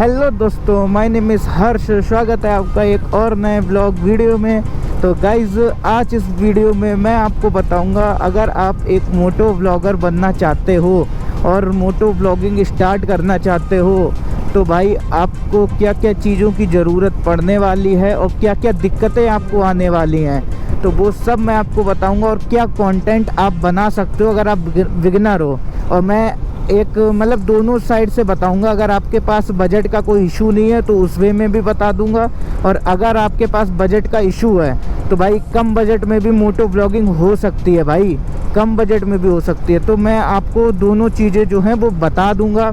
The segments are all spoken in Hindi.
हेलो दोस्तों, माय नेम इज़ हर्ष। स्वागत है आपका एक और नए ब्लॉग वीडियो में। तो गाइज़, आज इस वीडियो में मैं आपको बताऊंगा, अगर आप एक मोटो व्लॉगर बनना चाहते हो और मोटो व्लॉगिंग स्टार्ट करना चाहते हो तो भाई आपको क्या क्या चीज़ों की ज़रूरत पड़ने वाली है और क्या क्या दिक्कतें आपको आने वाली हैं, तो वो सब मैं आपको बताऊंगा। और क्या कंटेंट आप बना सकते हो अगर आप बिगिनर हो। और मैं एक मतलब दोनों साइड से बताऊंगा। अगर आपके पास बजट का कोई इशू नहीं है तो उस वे में भी बता दूंगा, और अगर आपके पास बजट का इशू है तो भाई कम बजट में भी मोटो व्लॉगिंग हो सकती है। भाई कम बजट में भी हो सकती है, तो मैं आपको दोनों चीज़ें जो हैं वो बता दूंगा।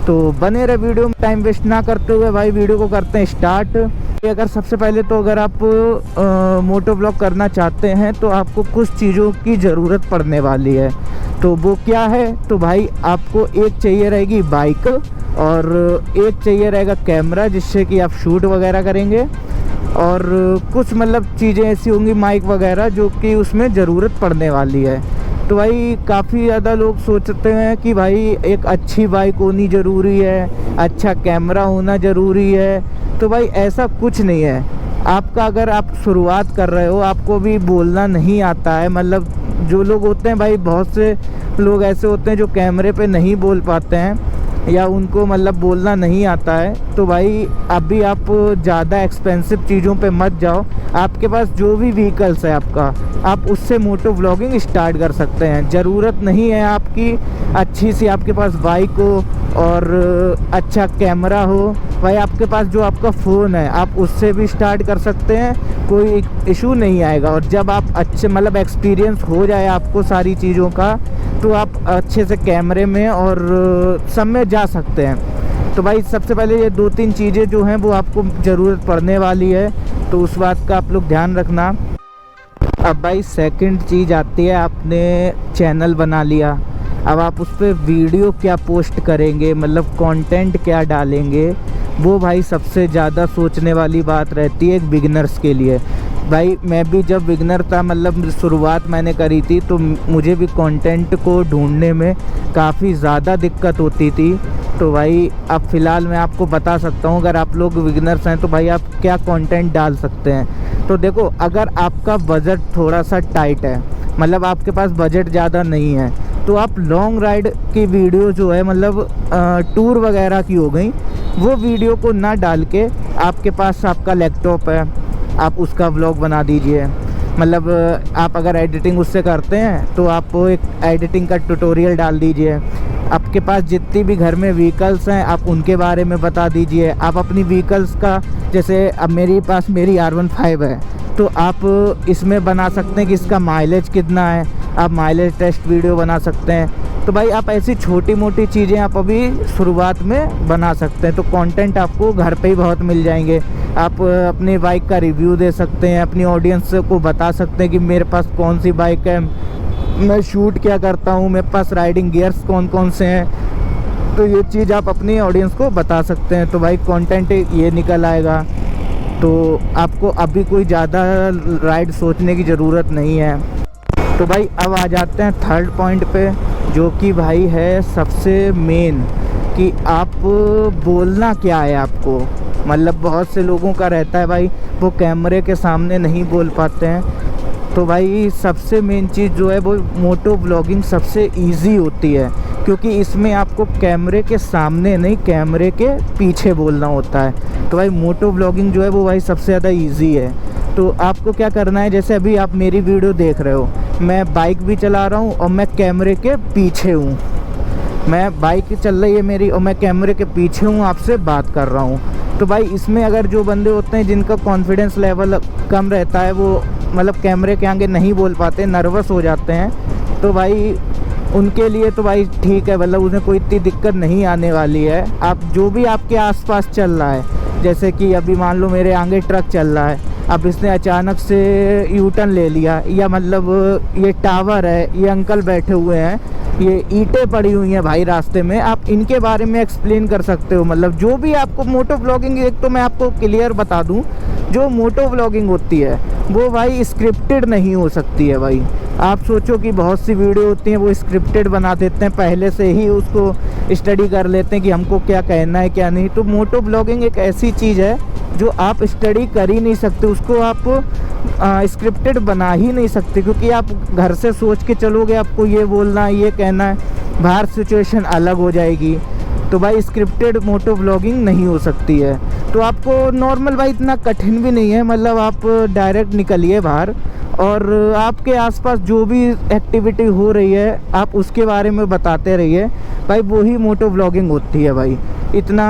तो बने रहे वीडियो में, टाइम वेस्ट ना करते हुए भाई वीडियो को करते हैं स्टार्ट। अगर सबसे पहले तो अगर आप मोटो व्लॉग करना चाहते हैं तो आपको कुछ चीज़ों की ज़रूरत पड़ने वाली है। तो वो क्या है, तो भाई आपको एक चाहिए रहेगी बाइक और एक चाहिए रहेगा कैमरा जिससे कि आप शूट वगैरह करेंगे, और कुछ मतलब चीज़ें ऐसी होंगी माइक वगैरह जो कि उसमें ज़रूरत पड़ने वाली है। तो भाई काफ़ी ज़्यादा लोग सोचते हैं कि भाई एक अच्छी बाइक होनी ज़रूरी है, अच्छा कैमरा होना ज़रूरी है। तो भाई ऐसा कुछ नहीं है। आपका अगर आप शुरुआत कर रहे हो, आपको भी बोलना नहीं आता है, मतलब जो लोग होते हैं भाई, बहुत से लोग ऐसे होते हैं जो कैमरे पे नहीं बोल पाते हैं या उनको मतलब बोलना नहीं आता है, तो भाई अभी आप ज़्यादा एक्सपेंसिव चीज़ों पे मत जाओ। आपके पास जो भी व्हीकल्स है आपका, आप उससे मोटो व्लॉगिंग स्टार्ट कर सकते हैं। ज़रूरत नहीं है आपकी अच्छी सी आपके पास बाइक हो और अच्छा कैमरा हो। भाई आपके पास जो आपका फ़ोन है आप उससे भी स्टार्ट कर सकते हैं, कोई इशू नहीं आएगा। और जब आप अच्छे मतलब एक्सपीरियंस हो जाए आपको सारी चीज़ों का, तो आप अच्छे से कैमरे में और सब में जा सकते हैं। तो भाई सबसे पहले ये 2-3 चीज़ें जो हैं वो आपको ज़रूरत पड़ने वाली है, तो उस बात का आप लोग ध्यान रखना। अब भाई सेकंड चीज़ आती है, आपने चैनल बना लिया, अब आप उस पर वीडियो क्या पोस्ट करेंगे, मतलब कंटेंट क्या डालेंगे, वो भाई सबसे ज़्यादा सोचने वाली बात रहती है एक बिगिनर्स के लिए। भाई मैं भी जब बिगिनर था, मतलब शुरुआत मैंने करी थी, तो मुझे भी कंटेंट को ढूंढने में काफ़ी ज़्यादा दिक्कत होती थी। तो भाई अब फ़िलहाल मैं आपको बता सकता हूँ, अगर आप लोग बिगिनर्स हैं तो भाई आप क्या कंटेंट डाल सकते हैं। तो देखो, अगर आपका बजट थोड़ा सा टाइट है, मतलब आपके पास बजट ज़्यादा नहीं है, तो आप लॉन्ग राइड की वीडियो जो है, मतलब टूर वगैरह की हो गई, वो वीडियो को ना डाल के आपके पास आपका लैपटॉप है, आप उसका व्लॉग बना दीजिए। मतलब आप अगर एडिटिंग उससे करते हैं तो आप एक एडिटिंग का ट्यूटोरियल डाल दीजिए। आपके पास जितनी भी घर में व्हीकल्स हैं आप उनके बारे में बता दीजिए। आप अपनी व्हीकल्स का, जैसे अब मेरी R15 है, तो आप इसमें बना सकते हैं कि इसका माइलेज कितना है, आप माइलेज टेस्ट वीडियो बना सकते हैं। तो भाई आप ऐसी छोटी मोटी चीज़ें आप अभी शुरुआत में बना सकते हैं, तो कंटेंट आपको घर पे ही बहुत मिल जाएंगे। आप अपनी बाइक का रिव्यू दे सकते हैं, अपनी ऑडियंस को बता सकते हैं कि मेरे पास कौन सी बाइक है, मैं शूट क्या करता हूँ, मेरे पास राइडिंग गियर्स कौन कौन से हैं। तो ये चीज़ आप अपनी ऑडियंस को बता सकते हैं, तो भाई कंटेंट ये निकल आएगा। तो आपको अभी कोई ज़्यादा राइड सोचने की ज़रूरत नहीं है। तो भाई अब आ जाते हैं थर्ड पॉइंट पे, जो कि भाई है सबसे मेन, कि आप बोलना क्या है आपको। मतलब बहुत से लोगों का रहता है भाई, वो कैमरे के सामने नहीं बोल पाते हैं। तो भाई सबसे मेन चीज़ जो है वो मोटो व्लॉगिंग सबसे इजी होती है, क्योंकि इसमें आपको कैमरे के सामने नहीं, कैमरे के पीछे बोलना होता है। तो भाई मोटो व्लॉगिंग जो है वो भाई सबसे ज़्यादा इजी है। तो आपको क्या करना है, जैसे अभी आप मेरी वीडियो देख रहे हो, मैं बाइक भी चला रहा हूँ और मैं कैमरे के पीछे हूँ। मैं बाइक चल रही है मेरी और मैं कैमरे के पीछे हूँ, आपसे बात कर रहा हूँ। तो भाई इसमें अगर जो बंदे होते हैं जिनका कॉन्फिडेंस लेवल कम रहता है, वो मतलब कैमरे के आगे नहीं बोल पाते, नर्वस हो जाते हैं, तो भाई उनके लिए तो भाई ठीक है, मतलब उन्हें कोई इतनी दिक्कत नहीं आने वाली है। आप जो भी आपके आसपास चल रहा है, जैसे कि अभी मान लो मेरे आगे ट्रक चल रहा है, अब इसने अचानक से यू टर्न ले लिया, या मतलब ये टावर है, ये अंकल बैठे हुए हैं, ये ईंटें पड़ी हुई हैं भाई रास्ते में, आप इनके बारे में एक्सप्लेन कर सकते हो। मतलब जो भी आपको मोटो व्लॉगिंग, एक तो मैं आपको क्लियर बता दूं, जो मोटो व्लॉगिंग होती है वो भाई स्क्रिप्टेड नहीं हो सकती है भाई। आप सोचो कि बहुत सी वीडियो होती हैं वो स्क्रिप्टेड बना देते हैं, पहले से ही उसको स्टडी कर लेते हैं कि हमको क्या कहना है क्या नहीं। तो मोटो ब्लॉगिंग एक ऐसी चीज़ है जो आप स्टडी कर ही नहीं सकते, उसको आप स्क्रिप्टेड बना ही नहीं सकते, क्योंकि आप घर से सोच के चलोगे आपको ये बोलना है ये कहना है, बाहर सिचुएशन अलग हो जाएगी। तो भाई स्क्रिप्टेड मोटो ब्लॉगिंग नहीं हो सकती है। तो आपको नॉर्मल भाई इतना कठिन भी नहीं है, मतलब आप डायरेक्ट निकलिए बाहर और आपके आसपास जो भी एक्टिविटी हो रही है आप उसके बारे में बताते रहिए भाई, वही मोटो ब्लॉगिंग होती है भाई। इतना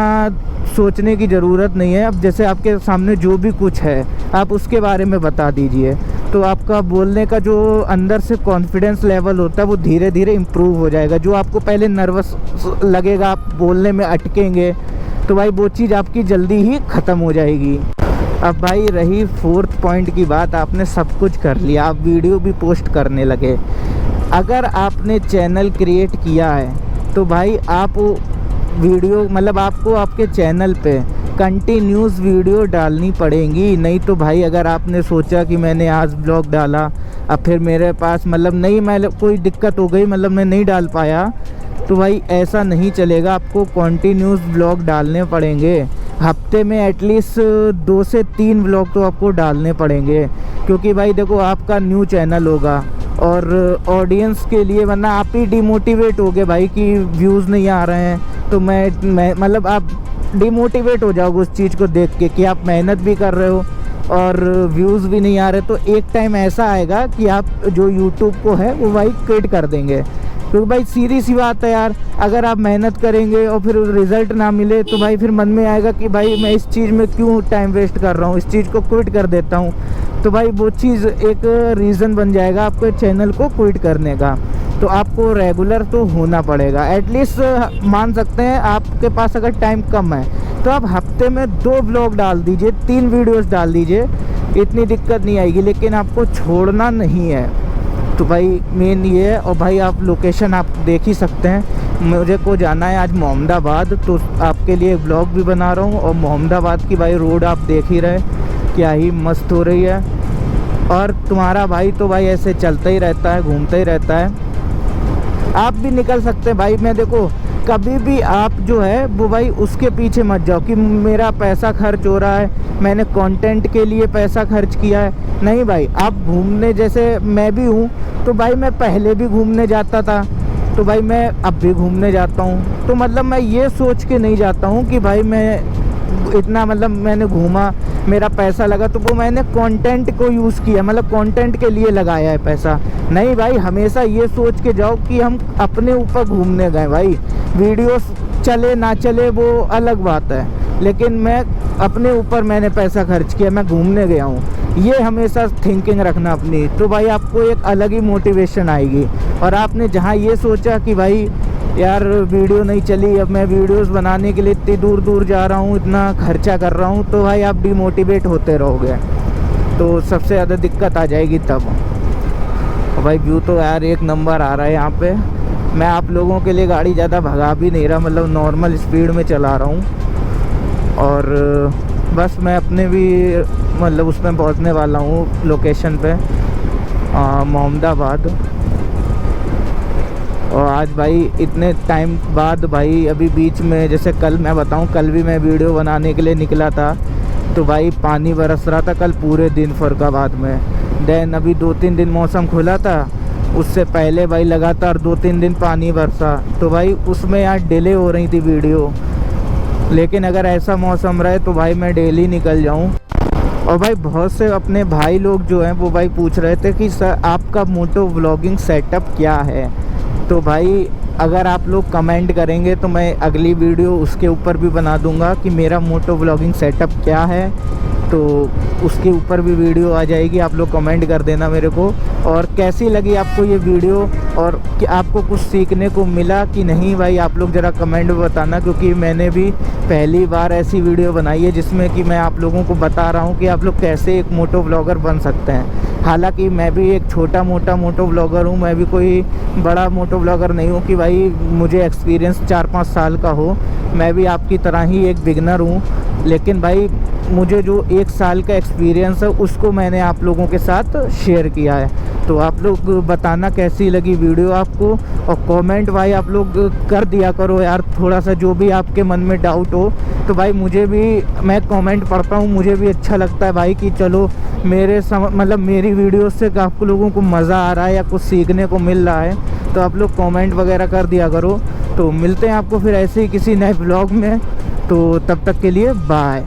सोचने की ज़रूरत नहीं है। अब जैसे आपके सामने जो भी कुछ है आप उसके बारे में बता दीजिए, तो आपका बोलने का जो अंदर से कॉन्फिडेंस लेवल होता है वो धीरे धीरे इम्प्रूव हो जाएगा। जो आपको पहले नर्वस लगेगा, आप बोलने में अटकेंगे, तो भाई वो चीज़ आपकी जल्दी ही ख़त्म हो जाएगी। अब भाई रही 4th पॉइंट की बात, आपने सब कुछ कर लिया, आप वीडियो भी पोस्ट करने लगे। अगर आपने चैनल क्रिएट किया है तो भाई आप वीडियो मतलब आपको आपके चैनल पे कंटिन्यूस वीडियो डालनी पड़ेंगी। नहीं तो भाई अगर आपने सोचा कि मैंने आज ब्लॉग डाला, अब फिर मेरे पास मतलब नहीं, मैं कोई दिक्कत हो गई, मतलब मैं नहीं डाल पाया, तो भाई ऐसा नहीं चलेगा। आपको कंटिन्यूस ब्लॉग डालने पड़ेंगे। हफ्ते में एटलीस्ट 2 से 3 ब्लॉग तो आपको डालने पड़ेंगे, क्योंकि भाई देखो आपका न्यू चैनल होगा और ऑडियंस के लिए, वरना आप ही डिमोटिवेट हो गए भाई कि व्यूज़ नहीं आ रहे हैं, तो मैं मतलब आप डिमोटिवेट हो जाओगे उस चीज़ को देख के कि आप मेहनत भी कर रहे हो और व्यूज़ भी नहीं आ रहे। तो एक टाइम ऐसा आएगा कि आप जो यूट्यूब को है वो भाई क्विट कर देंगे, क्योंकि भाई सीधी सी बात है यार, अगर आप मेहनत करेंगे और फिर रिज़ल्ट ना मिले तो भाई फिर मन में आएगा कि भाई मैं इस चीज़ में क्यों टाइम वेस्ट कर रहा हूँ, इस चीज़ को क्विट कर देता हूँ। तो भाई वो चीज़ एक रीज़न बन जाएगा आपके चैनल को क्विट करने का। तो आपको रेगुलर तो होना पड़ेगा। एटलीस्ट मान सकते हैं आपके पास अगर टाइम कम है तो आप हफ्ते में 2 ब्लॉग डाल दीजिए, 3 वीडियोस डाल दीजिए, इतनी दिक्कत नहीं आएगी। लेकिन आपको छोड़ना नहीं है। तो भाई मेन ये है। और भाई आप लोकेशन आप देख ही सकते हैं, मुझे को जाना है आज मोहम्मदाबाद, तो आपके लिए ब्लॉग भी बना रहा हूँ। और मोहम्मदाबाद की भाई रोड आप देख ही रहे, क्या ही मस्त हो रही है। और तुम्हारा भाई तो भाई ऐसे चलता ही रहता है, घूमता ही रहता है। आप भी निकल सकते हैं भाई। मैं देखो कभी भी आप जो है वो भाई उसके पीछे मत जाओ कि मेरा पैसा खर्च हो रहा है, मैंने कंटेंट के लिए पैसा खर्च किया है। नहीं भाई, आप घूमने, जैसे मैं भी हूँ, तो भाई मैं पहले भी घूमने जाता था, तो भाई मैं अब भी घूमने जाता हूँ। तो मतलब मैं ये सोच के नहीं जाता हूँ कि भाई मैं इतना मतलब मैंने घूमा, मेरा पैसा लगा, तो वो मैंने कंटेंट को यूज़ किया, मतलब कंटेंट के लिए लगाया है पैसा। नहीं भाई, हमेशा ये सोच के जाओ कि हम अपने ऊपर घूमने गए। भाई वीडियोस चले ना चले वो अलग बात है, लेकिन मैं अपने ऊपर मैंने पैसा खर्च किया, मैं घूमने गया हूँ, ये हमेशा थिंकिंग रखना अपनी। तो भाई आपको एक अलग ही मोटिवेशन आएगी। और आपने जहाँ ये सोचा कि भाई यार वीडियो नहीं चली, अब मैं वीडियोस बनाने के लिए इतनी दूर दूर जा रहा हूँ, इतना खर्चा कर रहा हूँ, तो भाई आप डिमोटिवेट होते रहोगे, तो सबसे ज़्यादा दिक्कत आ जाएगी तब। और भाई व्यू तो यार एक नंबर आ रहा है यहाँ पे। मैं आप लोगों के लिए गाड़ी ज़्यादा भगा भी नहीं रहा, मतलब नॉर्मल स्पीड में चला रहा हूँ। और बस मैं अपने भी मतलब उसमें पहुँचने वाला हूँ लोकेशन पे, मोहम्मदाबाद। और आज भाई इतने टाइम बाद भाई अभी बीच में, जैसे कल मैं बताऊं, कल भी मैं वीडियो बनाने के लिए निकला था, तो भाई पानी बरस रहा था कल पूरे दिन फरुखाबाद में। देन अभी 2-3 दिन मौसम खुला था, उससे पहले भाई लगातार 2-3 दिन पानी बरसा, तो भाई उसमें यार डिले हो रही थी वीडियो। लेकिन अगर ऐसा मौसम रहे तो भाई मैं डेली निकल जाऊँ। और भाई बहुत से अपने भाई लोग जो हैं वो भाई पूछ रहे थे कि सर आपका मोटो व्लॉगिंग सेटअप क्या है। तो भाई अगर आप लोग कमेंट करेंगे तो मैं अगली वीडियो उसके ऊपर भी बना दूंगा कि मेरा मोटो व्लॉगिंग सेटअप क्या है, तो उसके ऊपर भी वीडियो आ जाएगी। आप लोग कमेंट कर देना मेरे को, और कैसी लगी आपको ये वीडियो, और कि आपको कुछ सीखने को मिला कि नहीं भाई, आप लोग ज़रा कमेंट में बताना। क्योंकि मैंने भी पहली बार ऐसी वीडियो बनाई है जिसमें कि मैं आप लोगों को बता रहा हूँ कि आप लोग कैसे एक मोटो व्लॉगर बन सकते हैं। हालांकि मैं भी एक छोटा मोटा मोटो ब्लॉगर हूँ, मैं भी कोई बड़ा मोटो ब्लॉगर नहीं हूँ कि भाई मुझे एक्सपीरियंस 4-5 साल का हो। मैं भी आपकी तरह ही एक बिगनर हूँ, लेकिन भाई मुझे जो 1 साल का एक्सपीरियंस है उसको मैंने आप लोगों के साथ शेयर किया है। तो आप लोग बताना कैसी लगी वीडियो आपको, और कमेंट भाई आप लोग कर दिया करो यार, थोड़ा सा जो भी आपके मन में डाउट हो तो भाई मुझे भी, मैं कमेंट पढ़ता हूँ, मुझे भी अच्छा लगता है भाई कि चलो मतलब मेरी वीडियो से आप लोगों को मज़ा आ रहा है या कुछ सीखने को मिल रहा है। तो आप लोग कमेंट वगैरह कर दिया करो। तो मिलते हैं आपको फिर ऐसे ही किसी नए ब्लॉग में, तो तब तक के लिए बाय।